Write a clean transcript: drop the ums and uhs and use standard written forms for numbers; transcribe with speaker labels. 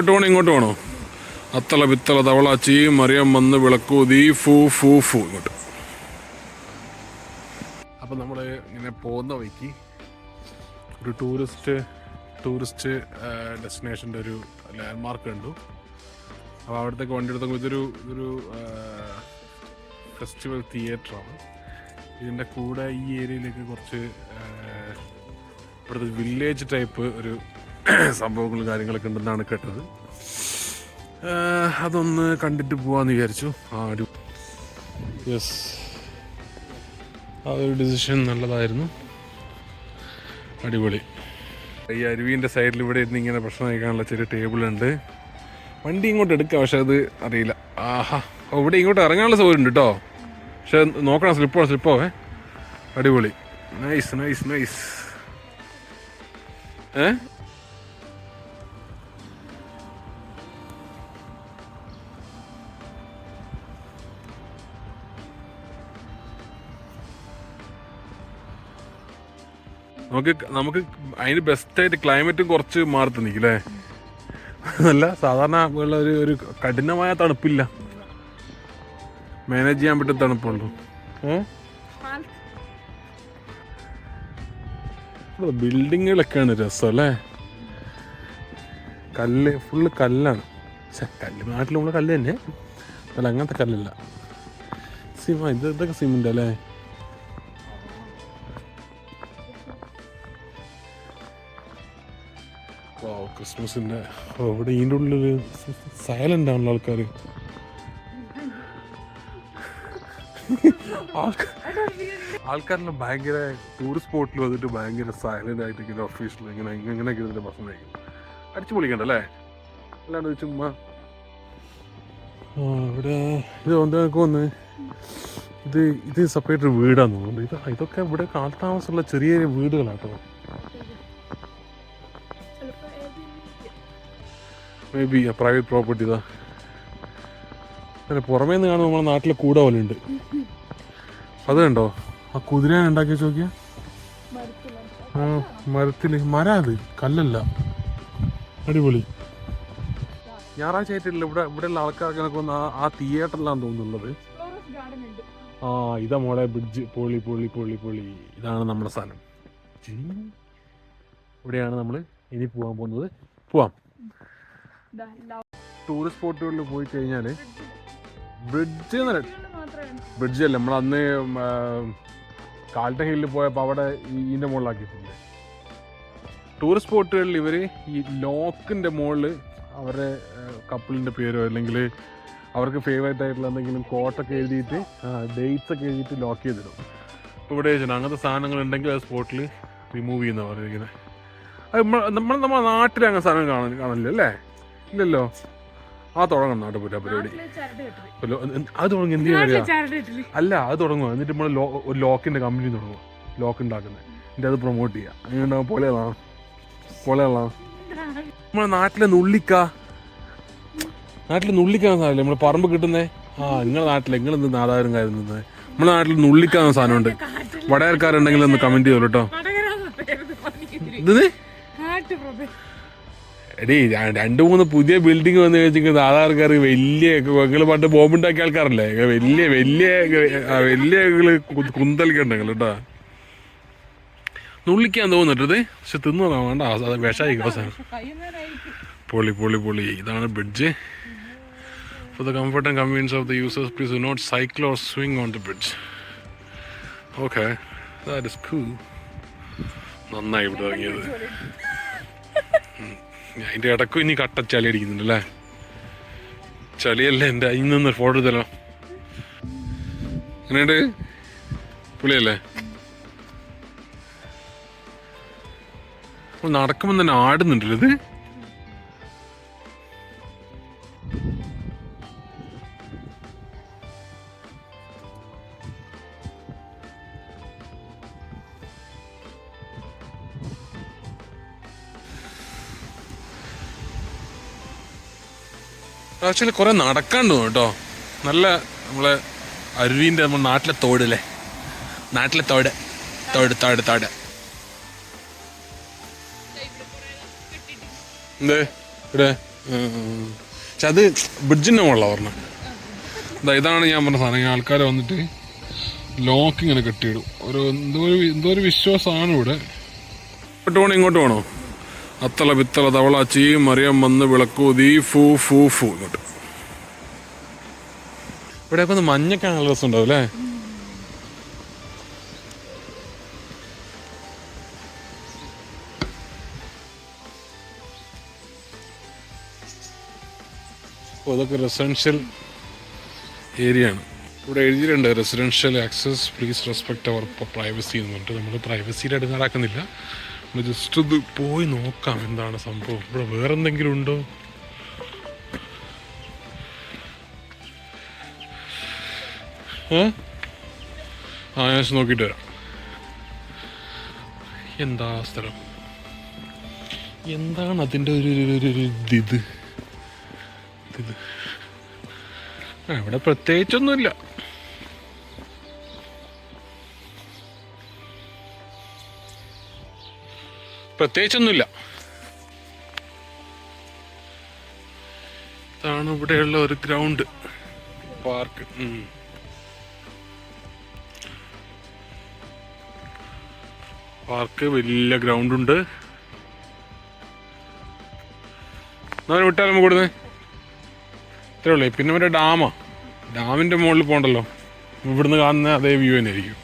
Speaker 1: അങ്ങോട്ട് പോകണോ ഇങ്ങോട്ട് പോകണോ? അത്തള പിത്തള തവളാച്ചി മറിയം വന്ന് വിളക്കൂതി ഫൂ ഫൂ ഫൂ ഇങ്ങോട്ട്. അപ്പം നമ്മൾ ഇങ്ങനെ പോകുന്ന വഴിക്ക് ഒരു ടൂറിസ്റ്റ് ഡെസ്റ്റിനേഷൻ്റെ ഒരു ലാൻഡ് മാർക്ക് കണ്ടു. അപ്പോൾ അവിടത്തേക്ക് വണ്ടി എടുത്തപ്പോൾ ഇതൊരു ഫെസ്റ്റിവൽ തിയേറ്ററാണ്. ഇതിൻ്റെ കൂടെ ഈ ഏരിയയിലേക്ക് കുറച്ച് ഇവിടുത്തെ വില്ലേജ് ടൈപ്പ് ഒരു സംഭവങ്ങളും കാര്യങ്ങളൊക്കെ ഉണ്ടെന്നാണ് കേട്ടത്. അതൊന്ന് കണ്ടിട്ട് പോവാന്ന് വിചാരിച്ചു. യെസ്, ആ ഒരു ഡിസിഷൻ നല്ലതായിരുന്നു. അടിപൊളി. ഈ അരുവിൻ്റെ സൈഡിൽ ഇവിടെ ഇരുന്ന് ഇങ്ങനെ ഭക്ഷണം കഴിക്കാനുള്ള ചെറിയ ടേബിളുണ്ട്. വണ്ടി ഇങ്ങോട്ട് എടുക്കാം, പക്ഷെ അത് അറിയില്ല. ആഹാ, ഇവിടെ ഇങ്ങോട്ട് ഇറങ്ങാനുള്ള സൗകര്യം ഉണ്ട് കേട്ടോ, പക്ഷെ നോക്കണം, സ്ലിപ്പോവേ. അടിപൊളി, നൈസ് നൈസ് നൈസ്. നമുക്ക് അതിന് ബെസ്റ്റായിട്ട് ക്ലൈമറ്റും കുറച്ച് മാറി തന്നിക്കില്ലേ? അല്ല, സാധാരണ ഉള്ള ഒരു കഠിനമായ തണുപ്പില്ല, മാനേജ് ചെയ്യാൻ പറ്റുന്ന തണുപ്പുള്ളൂ. ബിൽഡിങ്ങുകളൊക്കെയാണ് രസം അല്ലേ? ഫുള്ള് കല്ലാണ്. നാട്ടിൽ നമ്മള് കല്ല് തന്നെ, അല്ല അങ്ങനത്തെ കല്ലല്ല, ഇതൊക്കെ സിമെന്റ് അല്ലേ? ക്രിസ്മസിന്റെ ഇവിടെ ഇതിൻ്റെ ഉള്ളിൽ സൈലന്റ് ആണല്ലോ ആൾക്കാർ. ആൾക്കാരെല്ലാം ഭയങ്കര ടൂറിസ്റ്റ് സ്പോട്ടിൽ വന്നിട്ട് ഭയങ്കര സൈലന്റ് ആയിട്ട് ഇങ്ങനെ ഒഫീഷ്യൽ ഇങ്ങനെയൊക്കെ ഇതിന്റെ ഭക്ഷണം കഴിക്കും. അടിച്ചു പൊളിക്കണ്ടല്ലേ? അല്ലാണ്ട് ചുമ്മാ ഇവിടെ ഇത് എന്തൊക്കെ വന്ന് ഇത് സെപ്പറേറ്റ് വീടാന്ന് തോന്നുന്നു. ഇതൊക്കെ ഇവിടെ കാലതാമസമുള്ള ചെറിയ ചെറിയ വീടുകളാട്ടോ. Maybe private property. ഇതാ പുറമേ നിന്ന് കാണുമ്പോൾ നമ്മളെ നാട്ടിലെ കൂട പോലെ ഉണ്ട്. അത് കണ്ടോ, ആ കുതിര ഉണ്ടാക്കി വെച്ച് നോക്കിയാ, മരത്തില് അത് കല്ലല്ല. അടിപൊളി. ഞായറാഴ്ച ആയിട്ടില്ല ഇവിടെയുള്ള ആൾക്കാർക്ക് ആ തിയേറ്ററിലാന്ന് തോന്നുന്നുള്ളത്. ഇതാ മോളെ ബ്രിഡ്ജ്. പൊളി പൊളി പൊളി പൊളി. ഇതാണ് നമ്മുടെ സ്ഥലം. ഇവിടെയാണ് നമ്മൾ ഇനി പോകാൻ പോകുന്നത്. പോവാം. ടൂറിസ്റ്റ് സ്പോട്ടുകളിൽ പോയി കഴിഞ്ഞാൽ ബ്രിഡ്ജ് അല്ല, നമ്മളന്ന് കാൽട്ട ഹില്ലിൽ പോയപ്പോൾ അവിടെ ഇതിൻ്റെ മുകളിലാക്കിയിട്ടില്ലേ. ടൂറിസ്റ്റ് സ്പോട്ടുകളിൽ ഇവർ ഈ ലോക്കിൻ്റെ മുകളിൽ അവരുടെ കപ്പിളിൻ്റെ പേരോ അല്ലെങ്കിൽ അവർക്ക് ഫേവറേറ്റ് ആയിട്ടുള്ള എന്തെങ്കിലും കോട്ടൊക്കെ എഴുതിയിട്ട് ഡേറ്റ്സ് ഒക്കെ എഴുതിയിട്ട് ലോക്ക് ചെയ്തിടും. ഇപ്പോൾ ഇവിടെ വെച്ചിട്ടുണ്ട് അങ്ങനത്തെ സാധനങ്ങൾ ഉണ്ടെങ്കിൽ ആ സ്പോട്ടിൽ റിമൂവ് ചെയ്യുന്ന പറയുന്നത്. അത് നമ്മുടെ നാട്ടിൽ അങ്ങനെ സാധനം കാണില്ല അല്ലേ? ഇല്ലല്ലോ. തുടങ്ങണം നാട്ടുപൂര പരിപാടി. അത് തുടങ്ങി എന്ത് ചെയ്യാ? അല്ല, അത് തുടങ്ങുക. എന്നിട്ട് നമ്മൾ ഒരു ലോക്കിന്റെ കമ്പനി തുടങ്ങുക, ലോക്ക് ഉണ്ടാക്കുന്നത്. എന്നിട്ട് അത് പ്രൊമോട്ട് ചെയ്യുക. അങ്ങനെ ഉണ്ടാകും. പൊളയാളാണ്. നമ്മളെ നാട്ടിലെ നുള്ളിക്കാന്ന സാധനമല്ലേ നമ്മളെ പറമ്പ് കിട്ടുന്നേ? നിങ്ങളുടെ നാട്ടിലെ നിങ്ങളെന്ത് നാദാരും കാര്യം നിന്നത്? നമ്മുടെ നാട്ടിൽ നുള്ളിക്കാന്ന സാധനമുണ്ട്. വടയർക്കാരുണ്ടെങ്കിൽ ഒന്ന് കമന്റ് ചെയ്തോളൂ കേട്ടോ. എടീ 2-3 പുതിയ ബിൽഡിംഗ് വന്ന് കഴിച്ചിരിക്കുന്നത് ആധാർക്കാർ വലിയ പണ്ട് ബോംബുണ്ടാക്കിയ ആൾക്കാരല്ലേ? വലിയ കുന്തലിക്കണ്ടെങ്കിൽ കേട്ടോ. നുള്ളിക്കാൻ തോന്നിട്ടത്, പക്ഷെ തിന്നോളാം വേണ്ട, അത് വിഷായിരിക്കും അവസാനം. പൊളി പൊളി പൊളി. ഇതാണ് bridge. For the comfort and convenience of the users, please do not cycle or swing on the bridge. Okay, that is cool. നന്നായി ഇവിടെ ഇറങ്ങിയത്. അതിൻ്റെ ഇടയ്ക്കും ഇനി കട്ട ചളി അടിക്കുന്നുണ്ടല്ലേ? ചളിയല്ലേ എൻ്റെ അതിൽ നിന്ന് ഫോട്ടോ എടുത്തല്ലോ. എങ്ങനെയുണ്ട്? പുളിയല്ലേ? നടക്കുമ്പോൾ തന്നെ ആടുന്നുണ്ടല്ലോ ഇത്. ആക്ച്വലി കുറെ നടക്കാണ്ട് കേട്ടോ. നല്ല നമ്മളെ അരുവിൻ്റെ നമ്മുടെ നാട്ടിലെ തോടല്ലേ, നാട്ടിലെ തോട്. എന്ത് ഇവിടെ പക്ഷെ അത് ബ്രിഡ്ജിൻ്റെ മുകളിലാണ് പറഞ്ഞത്. ഇതാണ് ഞാൻ പറഞ്ഞ സാധനം. ആൾക്കാർ വന്നിട്ട് ലോക്ക് ഇങ്ങനെ കെട്ടിയിടും. എന്തോ ഒരു വിശ്വാസമാണ് ഇവിടെ. ഇങ്ങോട്ട് വേണോ? അത്തള പിത്തള തവള ചീ മറിയം വന്ന് വിളക്കൂ ദീ ഫൂ ഫൂ ഫൂ. ഇങ്ങോട്ട് ഇവിടെ ഇപ്പം മഞ്ഞൊക്കെ നല്ല രസം ഉണ്ടാവും അല്ലേ? അപ്പോൾ ഇതൊക്കെ റെസിഡൻഷ്യൽ ഏരിയ ആണ്. ഇവിടെ എഴുതിയിട്ടുണ്ട് residential access please respect our privacy എന്ന് പറഞ്ഞിട്ട്. നമ്മൾ പ്രൈവസിയുടെ അടുത്ത് നടക്കുന്നില്ല, നമ്മൾ ജസ്റ്റ് ഇത് പോയി നോക്കാം എന്താണ് സംഭവം. ഇവിടെ വേറെന്തെങ്കിലും ഉണ്ടോ? ഞാൻ നോക്കിയിട്ട് വരാം. എന്താ സ്ഥലം, എന്താണ് അതിൻ്റെ ഇത് ഇവിടെ പ്രത്യേകിച്ചൊന്നുമില്ല. ഇതാണ് ഇവിടെയുള്ള ഒരു ഗ്രൗണ്ട്, പാർക്ക്. വലിയ ഗ്രൗണ്ടുണ്ട്. വിട്ടാൽ നമുക്ക് ഇവിടുന്ന് ഇത്രേ ഉള്ളൂ. പിന്നെ മറ്റേ ഡാമിൻ്റെ മുകളിൽ പോകണ്ടല്ലോ. ഇവിടുന്ന് കാണുന്ന അതേ വ്യൂ തന്നെ ആയിരിക്കും.